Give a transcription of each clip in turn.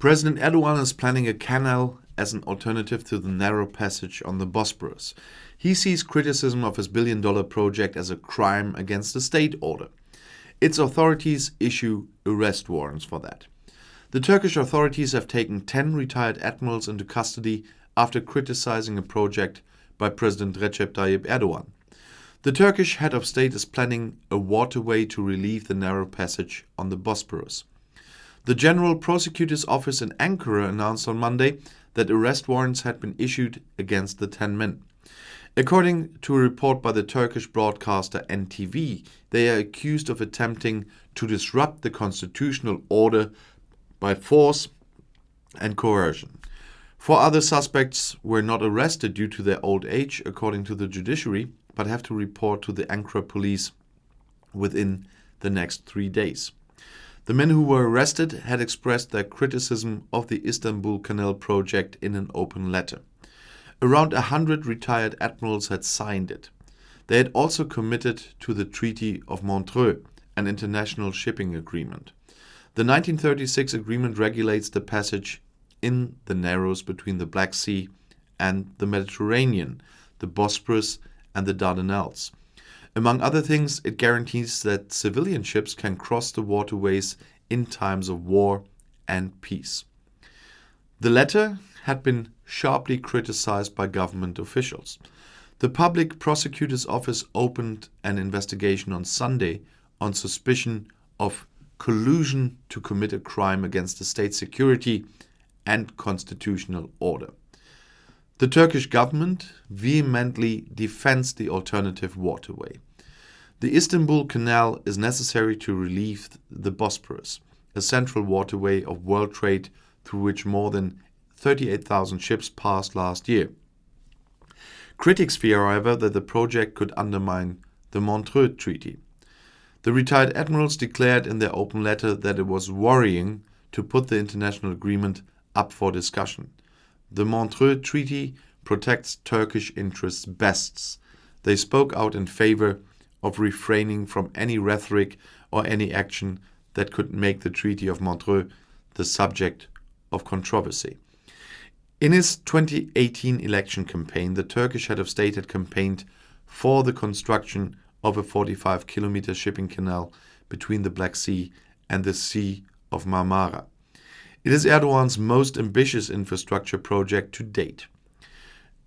President Erdogan is planning a canal as an alternative to the narrow passage on the Bosporus. He sees criticism of his billion-dollar project as a crime against the state order. Its authorities issue arrest warrants for that. The Turkish authorities have taken 10 retired admirals into custody after criticizing a project by President Recep Tayyip Erdogan. The Turkish head of state is planning a waterway to relieve the narrow passage on the Bosporus. The General Prosecutor's Office in Ankara announced on Monday that arrest warrants had been issued against the 10 men. According to a report by the Turkish broadcaster NTV, they are accused of attempting to disrupt the constitutional order by force and coercion. 4 other suspects were not arrested due to their old age, according to the judiciary, but have to report to the Ankara police within the next 3 days. The men who were arrested had expressed their criticism of the Istanbul Canal project in an open letter. Around 100 retired admirals had signed it. They had also committed to the Treaty of Montreux, an international shipping agreement. The 1936 agreement regulates the passage in the narrows between the Black Sea and the Mediterranean, the Bosporus and the Dardanelles. Among other things, it guarantees that civilian ships can cross the waterways in times of war and peace. The letter had been sharply criticized by government officials. The Public Prosecutor's Office opened an investigation on Sunday on suspicion of collusion to commit a crime against the state security and constitutional order. The Turkish government vehemently defends the alternative waterway. The Istanbul Canal is necessary to relieve the Bosporus, a central waterway of world trade through which more than 38,000 ships passed last year. Critics fear, however, that the project could undermine the Montreux Treaty. The retired admirals declared in their open letter that it was worrying to put the international agreement up for discussion. The Montreux Treaty protects Turkish interests best. They spoke out in favor of refraining from any rhetoric or any action that could make the Treaty of Montreux the subject of controversy. In his 2018 election campaign, the Turkish head of state had campaigned for the construction of a 45-kilometer shipping canal between the Black Sea and the Sea of Marmara. It is Erdogan's most ambitious infrastructure project to date.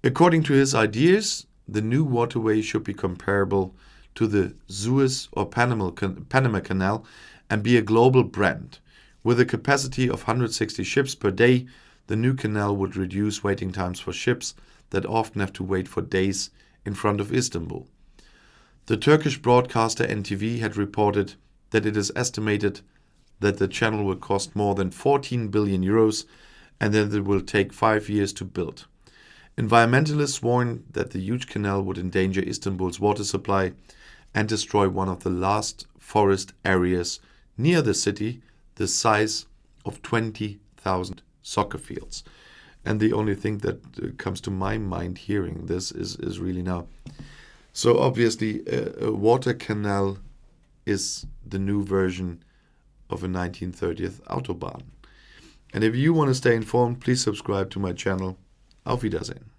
According to his ideas, the new waterway should be comparable to the Suez or Panama Canal and be a global brand. With a capacity of 160 ships per day, the new canal would reduce waiting times for ships that often have to wait for days in front of Istanbul. The Turkish broadcaster NTV had reported that it is estimated that the channel will cost more than 14 billion euros and that it will take 5 years to build. Environmentalists warn that the huge canal would endanger Istanbul's water supply and destroy one of the last forest areas near the city, the size of 20,000 soccer fields. And the only thing that comes to my mind hearing this is really now. So obviously a water canal is the new version of a 1930s Autobahn. And if you want to stay informed, please subscribe to my channel. Auf Wiedersehen.